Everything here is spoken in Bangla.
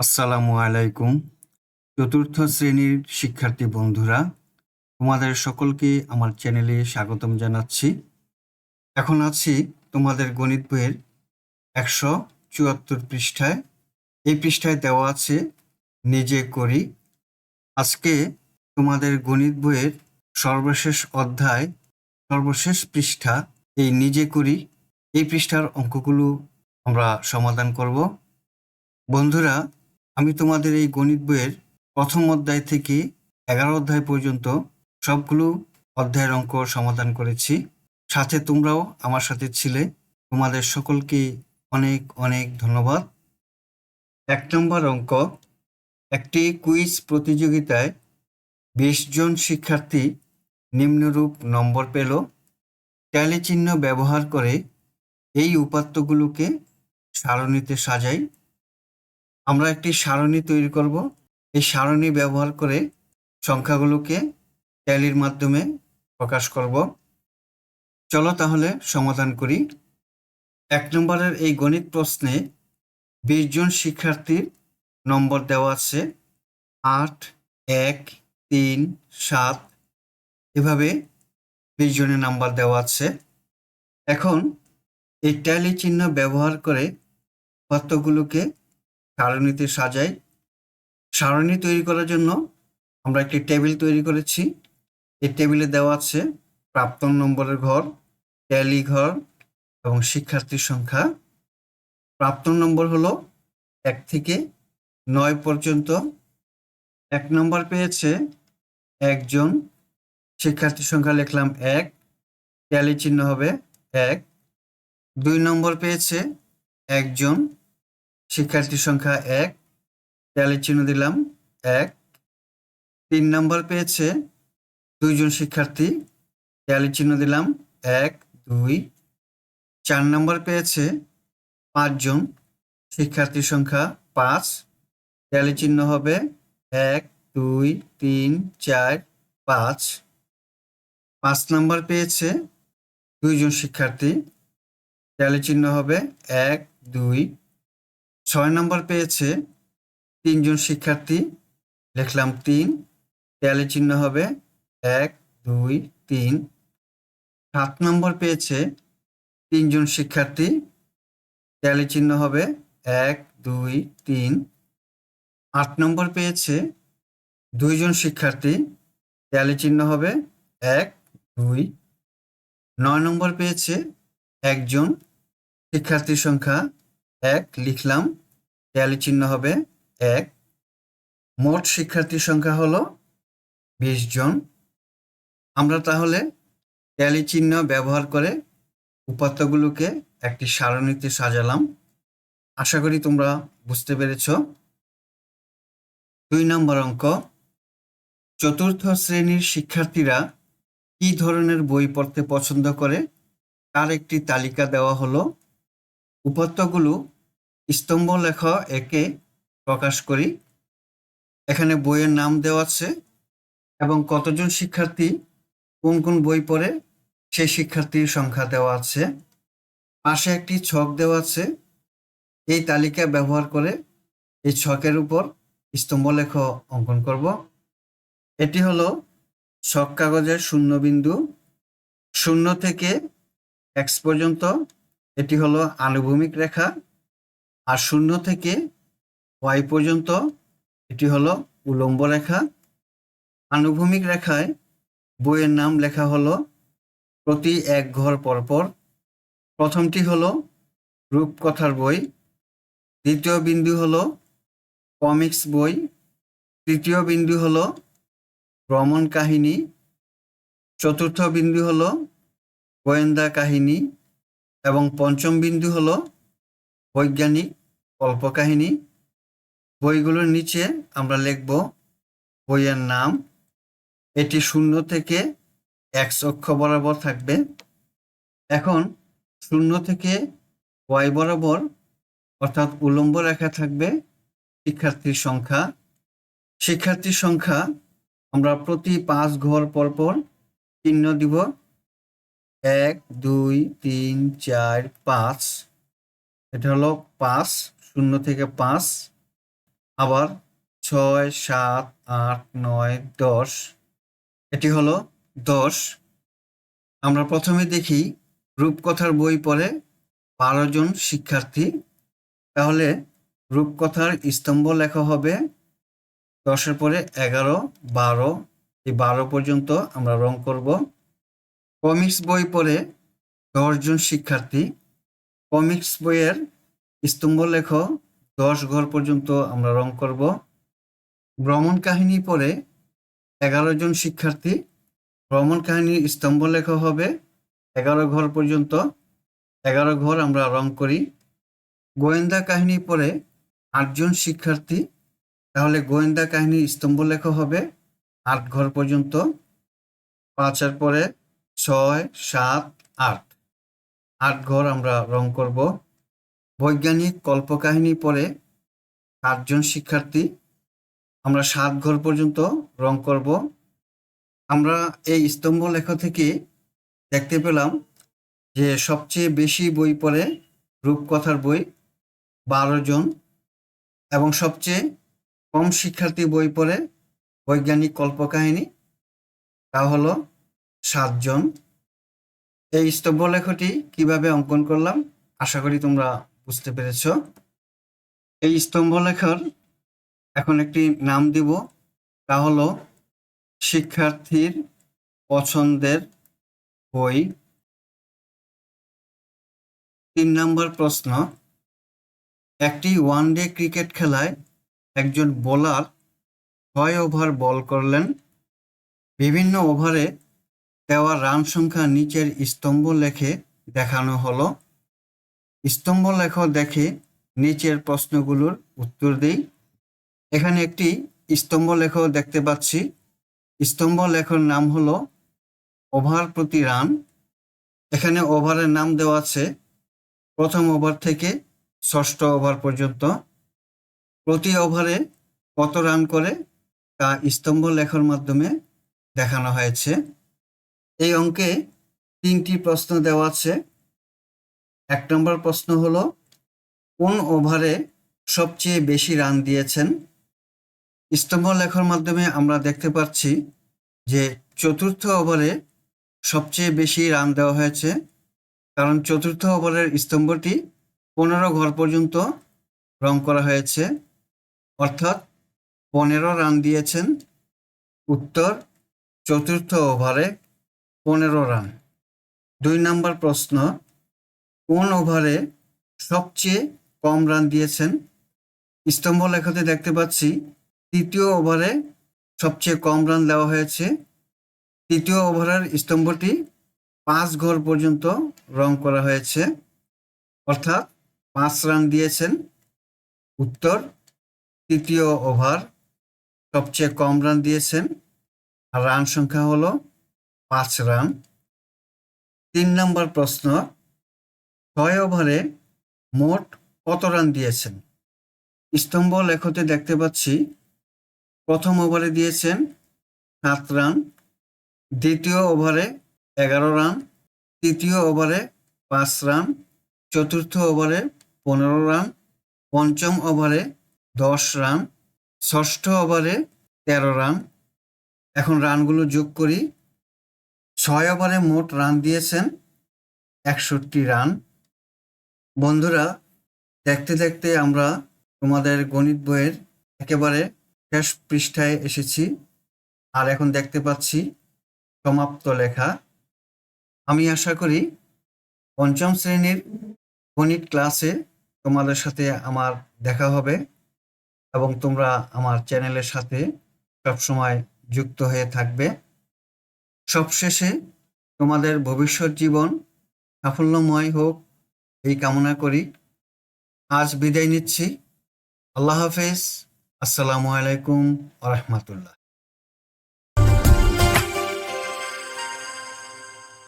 আসসালামু আলাইকুম। চতুর্থ শ্রেণীর শিক্ষার্থী বন্ধুরা, তোমাদের সকলকে আমার চ্যানেলে স্বাগতম জানাচ্ছি। এখন আছি তোমাদের গণিত বইয়ের 174 পৃষ্ঠায়। এই পৃষ্ঠায় দেওয়া আছে নিজে করি। আজকে তোমাদের গণিত বইয়ের সর্বশেষ অধ্যায়, সর্বশেষ পৃষ্ঠা, এই নিজে করি, এই পৃষ্ঠার অঙ্কগুলো আমরা সমাধান করব। বন্ধুরা, আমি তোমাদের এই গণিত বইয়ের প্রথম অধ্যায় থেকে 11 অধ্যায় পর্যন্ত সবগুলো অধ্যায়ের অঙ্ক সমাধান করেছি। সাথে তোমরাও আমার সাথে ছিলে। তোমাদের সকলকে অনেক অনেক ধন্যবাদ। 1 নম্বর অঙ্ক, একটি কুইজ প্রতিযোগিতায় 20 জন শিক্ষার্থী নিম্নরূপ নম্বর পেল। ট্যালি চিহ্ন ব্যবহার করে এই উপাত্তগুলোকে সারণীতে সাজাই। আমরা একটি সারণী তৈরি করব। এই সারণী ব্যবহার করে সংখ্যাগুলোকে ট্যালির মাধ্যমে প্রকাশ করব। চলো তাহলে সমাধান করি। 1 নম্বরের এই গণিত প্রশ্নে 20 জন শিক্ষার্থীর নম্বর দেওয়া আছে 8, 1, 3, 7, এভাবে 20 জনের নাম্বার দেওয়া আছে। এখন এই ট্যালি চিহ্ন ব্যবহার করে উপাত্তগুলোকে সারণীতে সাজাই। সারণী তৈরি করার জন্য আমরা একটি টেবিল তৈরি করেছি। এই টেবিলে দেওয়া আছে প্রাপ্ত নম্বরের ঘর, ট্যালি ঘর এবং শিক্ষার্থীর সংখ্যা। প্রাপ্ত নম্বর হলো 1 থেকে 9 পর্যন্ত। 1 নম্বর পেয়েছে একজন, শিক্ষার্থীর সংখ্যা লিখলাম 1, ট্যালি চিহ্ন হবে 1। 2 নম্বর পেয়েছে একজন, শিক্ষার্থীর সংখ্যা 1, ট্যালি চিহ্ন দিলাম 1। 3 নম্বর পেয়েছে 2 জন শিক্ষার্থী, ট্যালি চিহ্ন দিলাম 1, 2। 4 নম্বর পেয়েছে 5 জন, শিক্ষার্থীর সংখ্যা 5, ট্যালি চিহ্ন হবে 1, 2, 3, 4, 5। 5 নম্বর পেয়েছে 2 জন শিক্ষার্থী, ট্যালি চিহ্ন হবে 1, 2। 6 নম্বর পেয়েছে 3 জন শিক্ষার্থী, লিখলাম 3, ট্যালি চিহ্ন হবে 1, 2, 3। 7 নম্বর পেয়েছে 3 জন শিক্ষার্থী, ট্যালি চিহ্ন হবে 1, 2, 3। 8 নম্বর পেয়েছে 2 জন শিক্ষার্থী, ট্যালি চিহ্ন হবে 1, 2। 9 নম্বর পেয়েছে একজন, শিক্ষার্থীর সংখ্যা 1, লিখলাম, ট্যালি চিহ্ন হবে 1। মোট শিক্ষার্থীর সংখ্যা হলো 20 জন। আমরা তাহলে ট্যালি চিহ্ন ব্যবহার করে উপাত্তগুলোকে একটি সারণীতে সাজালাম। আশা করি তোমরা বুঝতে পেরেছ। 2 নম্বর অঙ্ক, চতুর্থ শ্রেণীর শিক্ষার্থীরা কি ধরনের বই পড়তে পছন্দ করে তার একটি তালিকা দেওয়া হলো। উপাত্তগুলো স্তম্ভলেখ একে প্রকাশ করি। এখানে বইয়ের নাম দেওয়া আছে এবং কতজন শিক্ষার্থী কোন কোন বই পড়ে সেই শিক্ষার্থীর সংখ্যা দেওয়া আছে। পাশে একটি ছক দেওয়া আছে। এই তালিকা ব্যবহার করে এই ছকের উপর স্তম্ভলেখ অঙ্কন করব। এটি হলো ছক কাগজের শূন্যবিন্দু। 0 থেকে x পর্যন্ত এটি হলো আনুভূমিক রেখা, আর 0 থেকে y পর্যন্ত এটি হলো উলম্ব রেখা। আনুভূমিক রেখায় বইয়ের নাম লেখা হলো প্রতি 1 ঘর পরপর। প্রথমটি হলো রূপকথার বই, দ্বিতীয় বিন্দু হলো কমিক্স বই, তৃতীয় বিন্দু হলো ভ্রমণ কাহিনী, চতুর্থ বিন্দু হলো গোয়েন্দা কাহিনী এবং পঞ্চম বিন্দু হলো বৈজ্ঞানিক কল্পকাহিনী। বইগুলোর নিচে আমরা লিখব বইয়ের নাম। এটি 0 থেকে x অক্ষ বরাবর থাকবে। এখন 0 থেকে y বরাবর অর্থাৎ উলম্ব রেখা থাকবে শিক্ষার্থীর সংখ্যা। শিক্ষার্থীর সংখ্যা আমরা প্রতি 5 ঘর পরপর চিহ্ন দিব। 1, 2, 3, 4, 5। এটা হলো 5, 0 থেকে 5। আবার 6, 7, 8, 9, 10, এটি হলো 10। আমরা প্রথমে দেখি রূপকথার বই পড়ে 12 জন শিক্ষার্থী। তাহলে রূপকথার স্তম্ভ লেখা হবে 10-এর পরে 11, 12, এই 12 পর্যন্ত আমরা রং করব। কমিক্স বই পড়ে 10 জন শিক্ষার্থী। কমিক্স বইয়ের স্তম্ভ লেখ 10 ঘর পর্যন্ত আমরা রং করব। ভ্রমণ কাহিনী পড়ে 11 জন শিক্ষার্থী। ভ্রমণ কাহিনীর স্তম্ভ লেখা হবে 11 ঘর পর্যন্ত, 11 ঘর আমরা রং করি। গোয়েন্দা কাহিনী পড়ে 8 জন শিক্ষার্থী। তাহলে গোয়েন্দা কাহিনীর স্তম্ভ লেখা হবে 8 ঘর পর্যন্ত। 5-এর পরে 6, 7, 8, 8 ঘর আমরা রং করব। বৈজ্ঞানিক কল্পকাহিনী পড়ে 8 জন শিক্ষার্থী। আমরা 7 ঘর পর্যন্ত রং করব। আমরা এই স্তম্ভ লেখা থেকে দেখতে পেলাম যে সবচেয়ে বেশি বই পড়ে রূপকথার বই 12 জন, এবং সবচেয়ে কম শিক্ষার্থী বই পড়ে বৈজ্ঞানিক কল্পকাহিনী, তা হলো 7 জন। এই স্তম্ভলেখটি কিভাবে অঙ্কন করলাম আশা করি তোমরা বুঝতে পেরেছ। এই স্তম্ভলেখার এখন একটি নাম দিব, তা হলো শিক্ষার্থীর পছন্দের বই। 3 নম্বর প্রশ্ন, একটি ওয়ানডে ক্রিকেট খেলায় একজন বোলার 6 ওভার বল করলেন। বিভিন্ন ওভারে দেওয়া রান সংখ্যা নিচের স্তম্ভ লেখে দেখানো হলো। স্তম্ভ লেখ দেখে নিচের প্রশ্নগুলোর উত্তর দিই। এখানে একটি স্তম্ভ লেখ দেখতে পাচ্ছি। স্তম্ভ লেখার নাম হলো ওভার প্রতি রান। এখানে ওভারের নাম দেওয়া আছে প্রথম ওভার থেকে 6ষ্ঠ ওভার পর্যন্ত। প্রতি ওভারে কত রান করে তা স্তম্ভ লেখার মাধ্যমে দেখানো হয়েছে। এই অঙ্কে 3টি প্রশ্ন দেওয়া আছে। 1 নম্বর প্রশ্ন হলো কোন ওভারে সবচেয়ে বেশি রান দিয়েছেন। স্তম্ভ লেখার মাধ্যমে আমরা দেখতে পাচ্ছি যে 4র্থ ওভারে সবচেয়ে বেশি রান দেওয়া হয়েছে, কারণ 4র্থ ওভারের স্তম্ভটি 15 ঘর পর্যন্ত রং করা হয়েছে, অর্থাৎ 15 রান দিয়েছেন। উত্তর 4র্থ ওভারে 15 রান। 2 নম্বর প্রশ্ন, কোন ওভারে সবচেয়ে কম রান দিয়েছেন। স্তম্ভ লেখাতে দেখতে পাচ্ছি 3য় ওভারে সবচেয়ে কম রান দেওয়া হয়েছে। 3য় ওভারের স্তম্ভটি 5 ঘর পর্যন্ত রং করা হয়েছে, অর্থাৎ 5 রান দিয়েছেন। উত্তর 3য় ওভার সবচেয়ে কম রান দিয়েছেন, আর রান সংখ্যা হলো 5 রান। 3 নম্বর প্রশ্ন, 6 ওভারে মোট কত রান দিয়েছেন। স্তম্ভ লেখতে দেখতে পাচ্ছি প্রথম ওভারে দিয়েছেন 7 রান, দ্বিতীয় ওভারে 11 রান, তৃতীয় ওভারে 5 রান, চতুর্থ ওভারে 15 রান, পঞ্চম ওভারে 10 রান, ষষ্ঠ ওভারে 13 রান। এখন রানগুলো যোগ করি। 6 ওভারে মোট রান দিয়েছেন 61 রান। বন্ধুরা, দেখতে দেখতে আমরা তোমাদের গণিত বইয়ের একেবারে শেষ পৃষ্ঠায় এসেছি, আর এখন দেখতে পাচ্ছি সমাপ্ত লেখা। আমি আশা করি 5ম শ্রেণীর গণিত ক্লাসে তোমাদের সাথে আমার দেখা হবে এবং তোমরা আমার চ্যানেলের সাথে সবসময় যুক্ত হয়ে থাকবে। সবশেষে তোমাদের ভবিষ্যৎ জীবন সাফল্যময় হোক এই কামনা করি। আজ বিদায় নিচ্ছি। আল্লাহ হাফেজ। আসসালামু আলাইকুম ওয়া রাহমাতুল্লাহ।